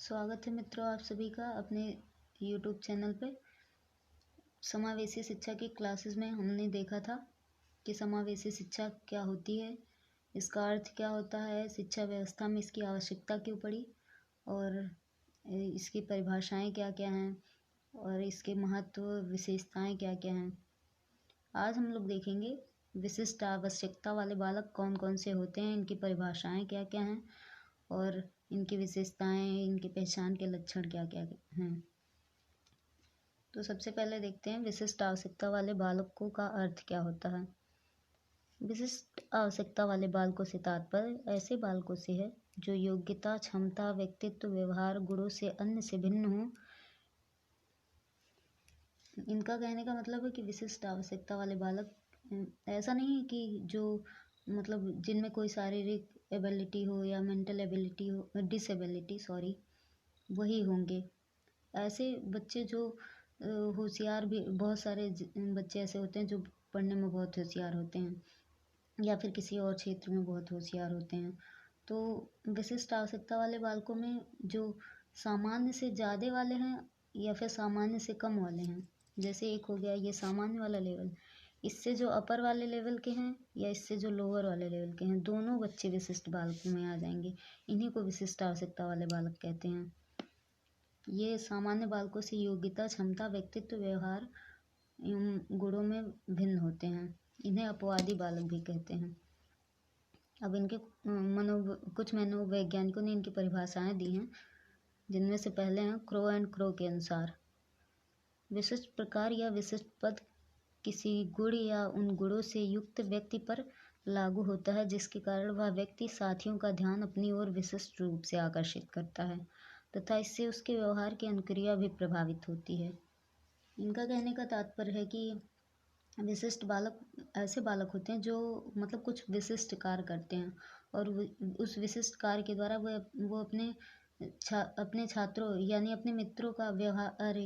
स्वागत है मित्रों आप सभी का अपने YouTube चैनल पे। समावेशी शिक्षा की क्लासेस में हमने देखा था कि समावेशी शिक्षा क्या होती है, इसका अर्थ क्या होता है, शिक्षा व्यवस्था में इसकी आवश्यकता क्यों पड़ी और इसकी परिभाषाएं क्या क्या हैं और इसके महत्व विशेषताएं क्या क्या हैं। आज हम लोग देखेंगे विशिष्ट आवश्यकता वाले बालक कौन कौन से होते हैं, इनकी परिभाषाएं क्या क्या हैं और इनकी विशेषताएं, इनकी पहचान के लक्षण क्या क्या हैं। तो सबसे पहले देखते हैं विशिष्ट आवश्यकता वाले बालकों का अर्थ क्या होता है। विशिष्ट आवश्यकता वाले बालकों से तात्पर्य ऐसे बालकों से है जो योग्यता, क्षमता, व्यक्तित्व, व्यवहार, गुणों से अन्य से भिन्न हो। इनका कहने का मतलब है कि विशिष्ट आवश्यकता वाले बालक ऐसा नहीं है कि जो मतलब जिनमें कोई शारीरिक एबिलिटी हो या मेंटल एबिलिटी हो, डिसेबिलिटी सॉरी, वही होंगे। ऐसे बच्चे जो होशियार भी, बहुत सारे बच्चे ऐसे होते हैं जो पढ़ने में बहुत होशियार होते हैं या फिर किसी और क्षेत्र में बहुत होशियार होते हैं। तो विशिष्ट आवश्यकता वाले बालकों में जो सामान्य से ज़्यादा वाले हैं या फिर सामान्य से कम वाले हैं, जैसे एक हो गया ये सामान्य वाला लेवल, इससे जो अपर वाले लेवल के हैं या इससे जो लोअर वाले लेवल के हैं, दोनों बच्चे विशिष्ट बालकों में आ जाएंगे। इन्हीं को विशिष्ट आवश्यकता वाले बालक कहते हैं। ये सामान्य बालकों से योग्यता, क्षमता, व्यक्तित्व, व्यवहार एवं गुणों में भिन्न होते हैं। इन्हें अपवादी बालक भी कहते हैं। अब इनके कुछ मनोवैज्ञानिकों ने इनकी परिभाषाएं दी हैं, जिनमें से पहले हैं क्रो एंड क्रो के अनुसार विशिष्ट प्रकार या विशिष्ट पद किसी गुण या उन गुणों से युक्त व्यक्ति पर लागू होता है जिसके कारण वह व्यक्ति साथियों का ध्यान अपनी ओर विशिष्ट रूप से आकर्षित करता है तथा इससे उसके व्यवहार की अनुक्रिया भी प्रभावित होती है। इनका कहने का तात्पर्य है कि विशिष्ट बालक ऐसे बालक होते हैं जो मतलब कुछ विशिष्ट कार्य करते हैं और उस विशिष्ट कार्य के द्वारा वो अपने छात्रों यानी अपने मित्रों का व्यवहार,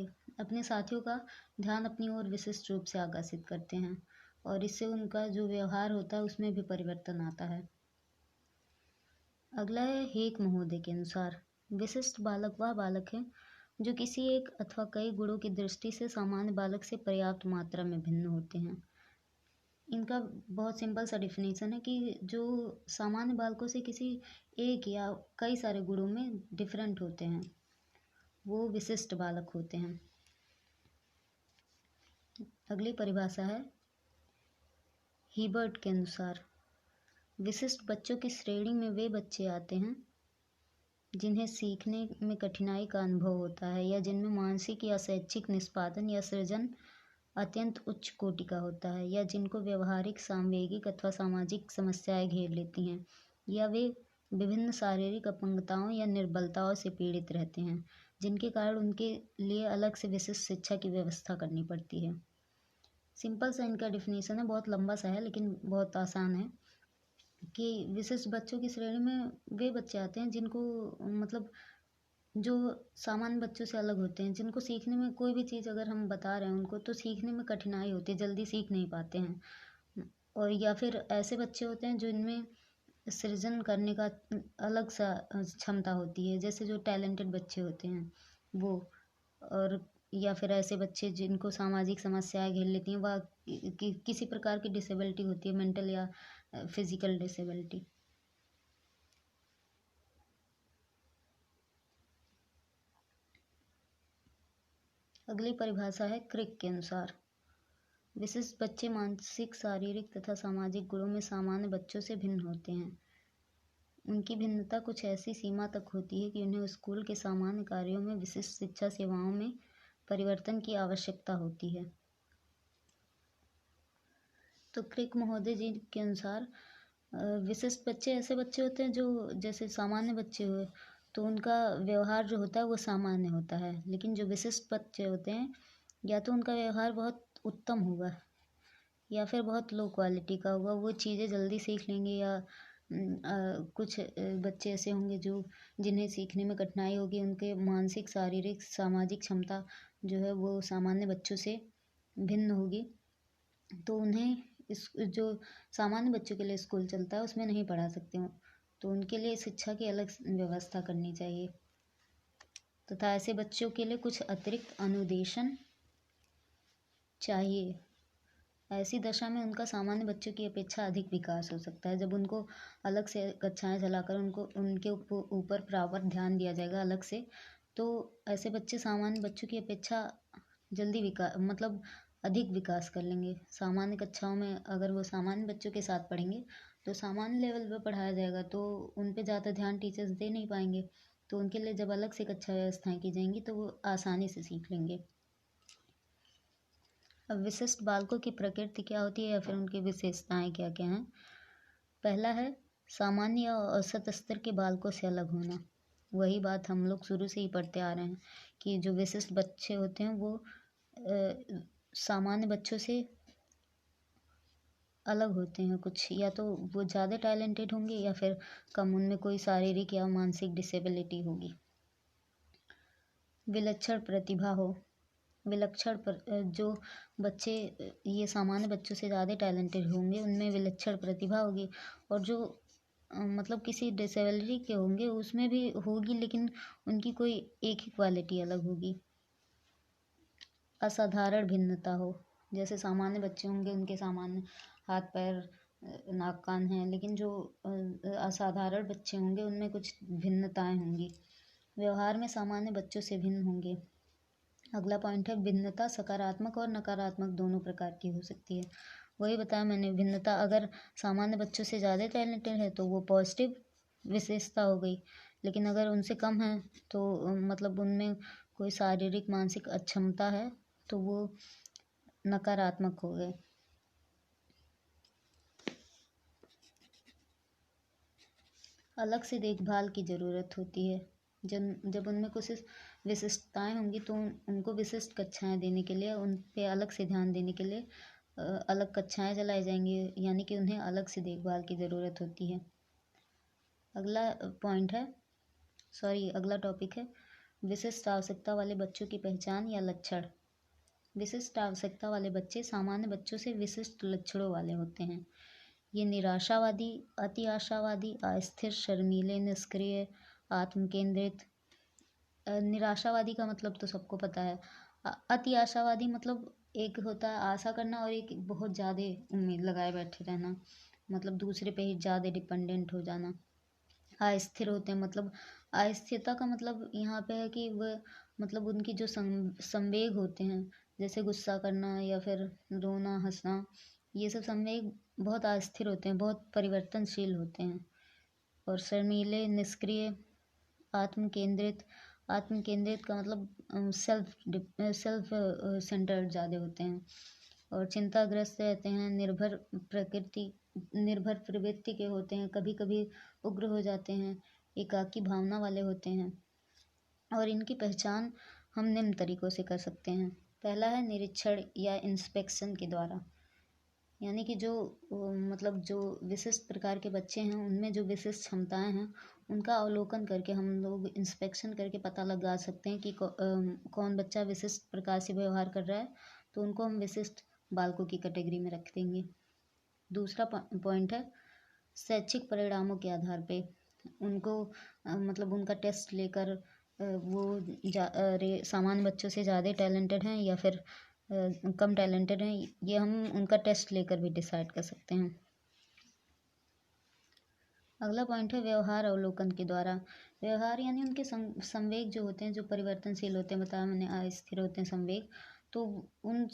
अपने साथियों का ध्यान अपनी ओर विशिष्ट रूप से आकर्षित करते हैं और इससे उनका जो व्यवहार होता है उसमें भी परिवर्तन आता है। अगला है हेक महोदय के अनुसार विशिष्ट बालक वह बालक है जो किसी एक अथवा कई गुणों की दृष्टि से सामान्य बालक से पर्याप्त मात्रा में भिन्न होते हैं। इनका बहुत सिंपल सा डिफिनेशन है कि जो सामान्य बालकों से किसी एक या कई सारे गुणों में डिफरेंट होते हैं, वो विशिष्ट बालक होते हैं। अगली परिभाषा है हिबर्ट के अनुसार विशिष्ट बच्चों की श्रेणी में वे बच्चे आते हैं जिन्हें सीखने में कठिनाई का अनुभव होता है या जिनमें मानसिक या शैक्षिक निष्पादन या सृजन अत्यंत उच्च कोटि का होता है या जिनको व्यवहारिक, सांवेगिक अथवा सामाजिक समस्याएं घेर लेती हैं या वे विभिन्न शारीरिक अपंगताओं या निर्बलताओं से पीड़ित रहते हैं जिनके कारण उनके लिए अलग से विशिष्ट शिक्षा की व्यवस्था करनी पड़ती है। सिंपल सा इनका डिफिनेशन है, बहुत लंबा सा है लेकिन बहुत आसान है कि विशिष्ट बच्चों की श्रेणी में वे बच्चे आते हैं जिनको मतलब जो सामान्य बच्चों से अलग होते हैं, जिनको सीखने में कोई भी चीज़ अगर हम बता रहे हैं उनको तो सीखने में कठिनाई होती है, जल्दी सीख नहीं पाते हैं। और या फिर ऐसे बच्चे होते हैं जो इनमें सृजन करने का अलग सा क्षमता होती है, जैसे जो टैलेंटेड बच्चे होते हैं वो, और या फिर ऐसे बच्चे जिनको सामाजिक समस्याएं घेर लेती हैं, वह किसी प्रकार की डिसेबिलिटी होती है, मेंटल या फिजिकल डिसेबिलिटी। अगली परिभाषा है क्रिक के अनुसार विशिष्ट बच्चे मानसिक, शारीरिक तथा सामाजिक गुणों में सामान्य बच्चों से भिन्न होते हैं। उनकी भिन्नता कुछ ऐसी सीमा तक होती है कि उन्हें स्कूल के सामान्य कार्यों में विशिष्ट शिक्षा सेवाओं में परिवर्तन की आवश्यकता होती है। तो क्रिक महोदय जी के अनुसार विशिष्ट बच्चे ऐसे बच्चे होते हैं जो जैसे सामान्य बच्चे हुए तो उनका व्यवहार जो होता है वो सामान्य होता है, लेकिन जो विशिष्ट बच्चे होते हैं या तो उनका व्यवहार बहुत उत्तम होगा या फिर बहुत लो क्वालिटी का होगा, वो चीज़ें जल्दी सीख लेंगे या कुछ बच्चे ऐसे होंगे जो जिन्हें सीखने में कठिनाई होगी, उनके मानसिक, शारीरिक, सामाजिक क्षमता जो है वो सामान्य बच्चों से भिन्न होगी, तो उन्हें इस जो सामान्य बच्चों के लिए स्कूल चलता है उसमें नहीं पढ़ा सकते हो, तो उनके लिए शिक्षा की अलग व्यवस्था करनी चाहिए। तथा ऐसे बच्चों के लिए कुछ अतिरिक्त अनुदेशन चाहिए। ऐसी दशा में उनका सामान्य बच्चों की अपेक्षा अधिक विकास हो सकता है। जब उनको अलग से कक्षाएं चलाकर उनके ऊपर प्रॉपर ध्यान दिया जाएगा अलग से, तो ऐसे बच्चे सामान्य बच्चों की अपेक्षा जल्दी अधिक विकास कर लेंगे। सामान्य कक्षाओं में अगर वो सामान्य बच्चों के साथ पढ़ेंगे तो सामान्य लेवल पर पढ़ाया जाएगा, तो उन पे ज़्यादा ध्यान टीचर्स दे नहीं पाएंगे। तो उनके लिए जब अलग से कक्षा व्यवस्थाएं की जाएंगी तो वो आसानी से सीख लेंगे। अब विशिष्ट बालकों की प्रकृति क्या होती है या फिर उनकी विशेषताएं क्या क्या हैं। पहला है सामान्य या औसत स्तर के बालकों से अलग होना। वही बात हम लोग शुरू से ही पढ़ते आ रहे हैं कि जो विशिष्ट बच्चे होते हैं वो सामान्य बच्चों से अलग होते हैं। कुछ या तो वो ज़्यादा टैलेंटेड होंगे या फिर कम, उनमें कोई शारीरिक या मानसिक डिसेबिलिटी होगी। विलक्षण प्रतिभा हो। जो बच्चे ये सामान्य बच्चों से ज़्यादा टैलेंटेड होंगे उनमें विलक्षण प्रतिभा होगी, और जो किसी डिसेबिलिटी के होंगे उसमें भी होगी, लेकिन उनकी कोई एक ही क्वालिटी अलग होगी। असाधारण भिन्नता हो। जैसे सामान्य बच्चे होंगे उनके सामान्य हाथ पैर नाक कान हैं, लेकिन जो असाधारण बच्चे होंगे उनमें कुछ भिन्नताएं होंगी। व्यवहार में सामान्य बच्चों से भिन्न होंगे। अगला पॉइंट है भिन्नता सकारात्मक और नकारात्मक दोनों प्रकार की हो सकती है। वही बताया मैंने, भिन्नता अगर सामान्य बच्चों से ज़्यादा टैलेंटेड है तो वो पॉजिटिव विशेषता हो गई, लेकिन अगर उनसे कम है तो उनमें कोई शारीरिक मानसिक अक्षमता है तो वो नकारात्मक हो गए। अलग से देखभाल की ज़रूरत होती है। जब उनमें कुछ विशिष्टताएं होंगी तो उनको विशिष्ट कक्षाएं देने के लिए, उन पे अलग से ध्यान देने के लिए अलग कक्षाएं चलाई जाएंगी, यानी कि उन्हें अलग से देखभाल की ज़रूरत होती है। अगला टॉपिक है विशिष्ट आवश्यकता वाले बच्चों की पहचान या लक्षण। विशिष्ट आवश्यकता वाले बच्चे सामान्य बच्चों से विशिष्ट लक्षणों वाले होते हैं। ये निराशावादी, अति आशावादी, अस्थिर, शर्मीले, निष्क्रिय, आत्म केंद्रित। निराशावादी का मतलब तो सबको पता है। अति आशावादी एक होता है आशा करना, और एक बहुत ज़्यादा उम्मीद लगाए बैठे रहना, दूसरे पे ही ज़्यादा डिपेंडेंट हो जाना। अस्थिर होते हैं, अस्थिरता का यहाँ पे है कि वह उनकी जो संवेग होते हैं, जैसे गुस्सा करना या फिर रोना हंसना, ये सब संवेग बहुत अस्थिर होते हैं, बहुत परिवर्तनशील होते हैं। और शर्मीले, निष्क्रिय, आत्म केंद्रित का सेल्फ सेंटर्ड ज़्यादा होते हैं। और चिंताग्रस्त रहते हैं, निर्भर प्रवृत्ति के होते हैं, कभी कभी उग्र हो जाते हैं, एकाकी भावना वाले होते हैं। और इनकी पहचान हम निम्न तरीकों से कर सकते हैं। पहला है निरीक्षण या इंस्पेक्शन के द्वारा, यानी कि जो विशिष्ट प्रकार के बच्चे हैं उनमें जो विशिष्ट क्षमताएं हैं उनका अवलोकन करके हम लोग इंस्पेक्शन करके पता लगा सकते हैं कि कौन बच्चा विशिष्ट प्रकार से व्यवहार कर रहा है, तो उनको हम विशिष्ट बालकों की कैटेगरी में रख देंगे। दूसरा पॉइंट है शैक्षिक परिणामों के आधार पे उनको उनका टेस्ट लेकर वो सामान्य बच्चों से ज़्यादा टैलेंटेड हैं या फिर कम टैलेंटेड हैं, ये हम उनका टेस्ट लेकर भी डिसाइड कर सकते हैं। अगला पॉइंट है व्यवहार अवलोकन के द्वारा। व्यवहार यानी उनके संवेग जो होते हैं, जो परिवर्तनशील होते हैं, बताया मैंने अस्थिर होते हैं संवेग, तो उन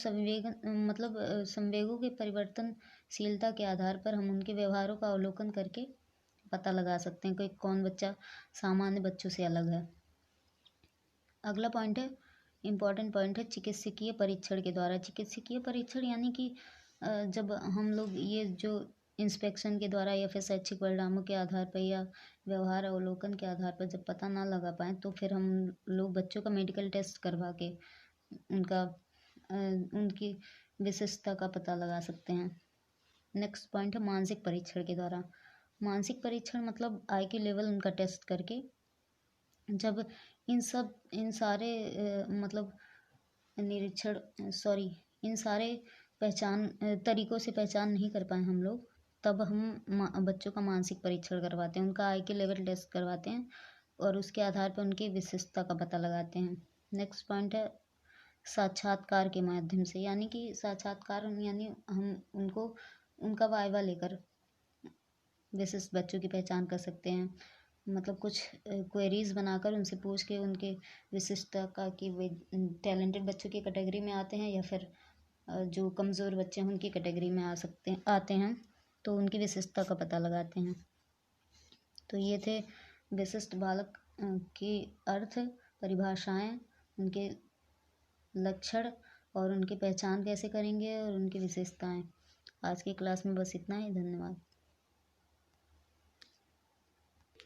संवेगों के परिवर्तनशीलता के आधार पर हम उनके व्यवहारों का अवलोकन करके पता लगा सकते हैं कि कौन बच्चा सामान्य बच्चों से अलग है। अगला पॉइंट है इम्पॉर्टेंट पॉइंट है चिकित्सकीय परीक्षण के द्वारा। चिकित्सकीय परीक्षण यानी कि जब हम लोग ये जो इंस्पेक्शन के द्वारा या फिर शैक्षिक परिणामों के आधार पर या व्यवहार अवलोकन के आधार पर जब पता ना लगा पाएँ, तो फिर हम लोग बच्चों का मेडिकल टेस्ट करवा के उनकी विशिष्टता का पता लगा सकते हैं। नेक्स्ट पॉइंट है मानसिक परीक्षण के द्वारा। मानसिक परीक्षण IQ लेवल उनका टेस्ट करके जब इन सारे इन सारे तरीकों से पहचान नहीं कर पाए हम लोग, तब हम बच्चों का मानसिक परीक्षण करवाते हैं, उनका IQ लेवल टेस्ट करवाते हैं, और उसके आधार पर उनकी विशिष्टता का पता लगाते हैं। नेक्स्ट पॉइंट है साक्षात्कार के माध्यम से, यानी कि साक्षात्कार यानी हम उनको उनका वाइवा लेकर विशिष्ट बच्चों की पहचान कर सकते हैं। मतलब कुछ क्वेरीज बनाकर उनसे पूछ के उनके विशिष्टता का कि वे टैलेंटेड बच्चों की कैटेगरी में आते हैं या फिर जो कमज़ोर बच्चे हैं उनकी कैटेगरी में आते हैं, तो उनकी विशिष्टता का पता लगाते हैं। तो ये थे विशिष्ट बालक की अर्थ, परिभाषाएं, उनके लक्षण और उनकी पहचान कैसे करेंगे और उनकी विशेषताएं। आज की क्लास में बस इतना ही। धन्यवाद।